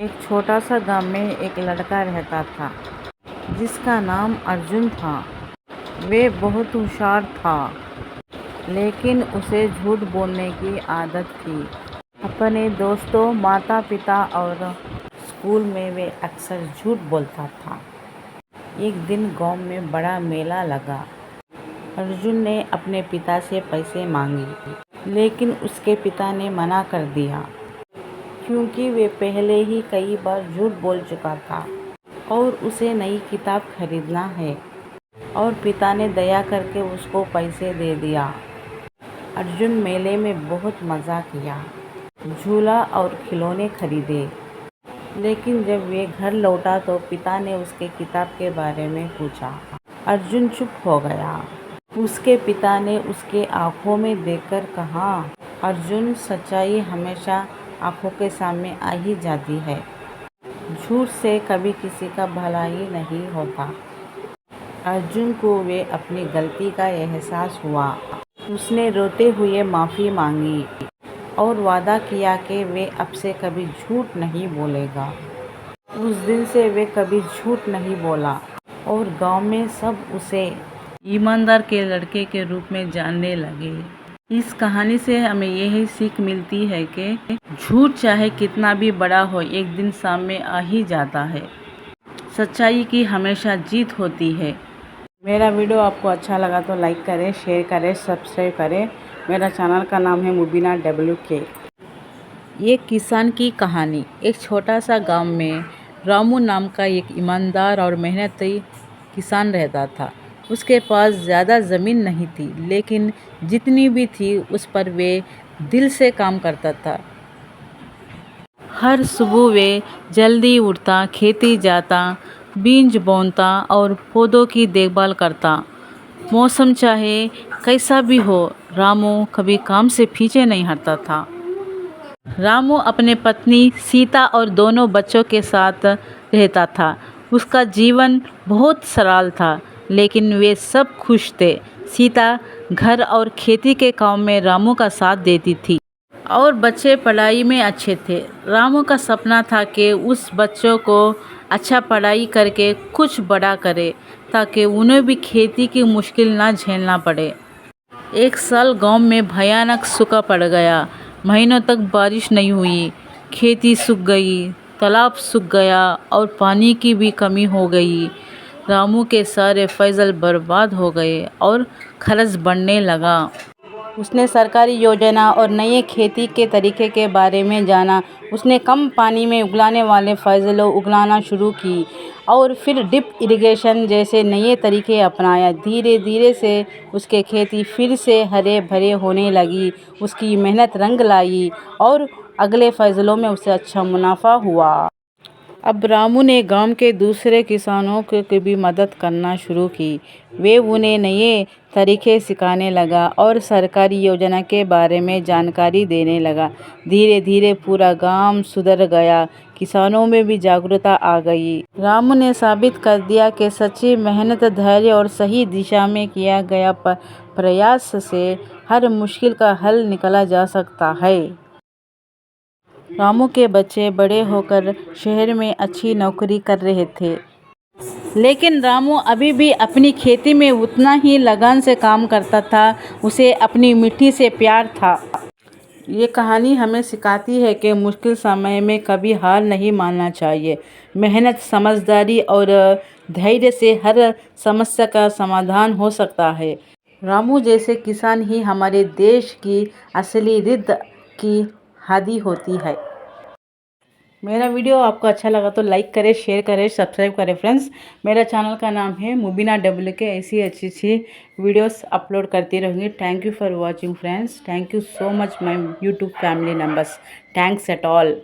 एक छोटा सा गांव में एक लड़का रहता था जिसका नाम अर्जुन था। वे बहुत होशियार था, लेकिन उसे झूठ बोलने की आदत थी। अपने दोस्तों, माता पिता और स्कूल में वे अक्सर झूठ बोलता था। एक दिन गांव में बड़ा मेला लगा। अर्जुन ने अपने पिता से पैसे मांगे, लेकिन उसके पिता ने मना कर दिया क्योंकि वे पहले ही कई बार झूठ बोल चुका था और उसे नई किताब खरीदना है। और पिता ने दया करके उसको पैसे दे दिया। अर्जुन मेले में बहुत मज़ा किया, झूला और खिलौने खरीदे। लेकिन जब वे घर लौटा तो पिता ने उसके किताब के बारे में पूछा। अर्जुन चुप हो गया। उसके पिता ने उसके आँखों में देखकर कहा, अर्जुन, सच्चाई हमेशा आँखों के सामने आ ही जाती है। झूठ से कभी किसी का भला ही नहीं होता। अर्जुन को वे अपनी गलती का एहसास हुआ। उसने रोते हुए माफ़ी मांगी और वादा किया कि वे अब से कभी झूठ नहीं बोलेगा। उस दिन से वे कभी झूठ नहीं बोला और गांव में सब उसे ईमानदार के लड़के के रूप में जानने लगे। इस कहानी से हमें यही सीख मिलती है कि झूठ चाहे कितना भी बड़ा हो, एक दिन सामने आ ही जाता है। सच्चाई की हमेशा जीत होती है। मेरा वीडियो आपको अच्छा लगा तो लाइक करें, शेयर करें, सब्सक्राइब करें। मेरा चैनल का नाम है मुबीना WK। ये किसान की कहानी। एक छोटा सा गांव में रामू नाम का एक ईमानदार और मेहनती किसान रहता था। उसके पास ज़्यादा ज़मीन नहीं थी, लेकिन जितनी भी थी उस पर वे दिल से काम करता था। हर सुबह वे जल्दी उठता, खेती जाता, बीज बोता और पौधों की देखभाल करता। मौसम चाहे कैसा भी हो, रामू कभी काम से पीछे नहीं हटता था। रामू अपने पत्नी सीता और दोनों बच्चों के साथ रहता था। उसका जीवन बहुत सरल था, लेकिन वे सब खुश थे। सीता घर और खेती के काम में रामू का साथ देती थी और बच्चे पढ़ाई में अच्छे थे। रामू का सपना था कि उस बच्चों को अच्छा पढ़ाई करके कुछ बड़ा करे, ताकि उन्हें भी खेती की मुश्किल ना झेलना पड़े। एक साल गांव में भयानक सूखा पड़ गया। महीनों तक बारिश नहीं हुई। खेती सूख गई, तालाब सूख गया और पानी की भी कमी हो गई। रामू के सारे फसल बर्बाद हो गए और खर्च बढ़ने लगा। उसने सरकारी योजना और नए खेती के तरीके के बारे में जाना। उसने कम पानी में उगने वाले फसलों उगाना शुरू की और फिर ड्रिप इरिगेशन जैसे नए तरीके अपनाया। धीरे धीरे से उसके खेती फिर से हरे भरे होने लगी। उसकी मेहनत रंग लाई और अगले फसलों में उसे अच्छा मुनाफा हुआ। अब रामू ने गांव के दूसरे किसानों की भी मदद करना शुरू की। वे उन्हें नए तरीके सिखाने लगा और सरकारी योजना के बारे में जानकारी देने लगा। धीरे धीरे पूरा गांव सुधर गया। किसानों में भी जागरूकता आ गई। रामू ने साबित कर दिया कि सच्ची मेहनत, धैर्य और सही दिशा में किया गया प्रयास से हर मुश्किल का हल निकाला जा सकता है। रामू के बच्चे बड़े होकर शहर में अच्छी नौकरी कर रहे थे, लेकिन रामू अभी भी अपनी खेती में उतना ही लगन से काम करता था। उसे अपनी मिट्टी से प्यार था। ये कहानी हमें सिखाती है कि मुश्किल समय में कभी हार नहीं मानना चाहिए। मेहनत, समझदारी और धैर्य से हर समस्या का समाधान हो सकता है। रामू जैसे किसान ही हमारे देश की असली रीढ़ की हड्डी होती है। मेरा वीडियो आपको अच्छा लगा तो लाइक करें, शेयर करें, सब्सक्राइब करें। फ्रेंड्स, मेरा चैनल का नाम है मुबीना WK। ऐसी अच्छी वीडियोस अपलोड करती रहूँगी। Thank you for watching friends. Thank you so much my YouTube family members. Thanks at all.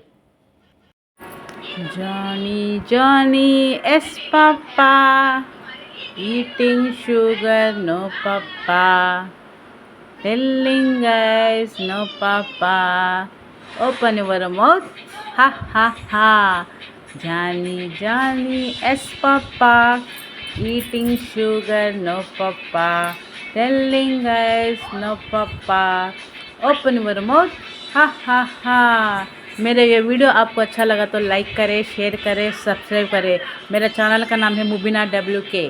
Johnny, Johnny, yes papa, eating sugar, no papa, telling guys, no papa, open your mouth, ha ha ha, Johnny, Johnny, yes papa, eating sugar, no papa, telling guys, no papa, open your mouth, ha ha ha. मेरे ये video आपको अच्छा लगा तो like करें, share करें, subscribe करें। मेरा चैनल का नाम है मुबीना WK।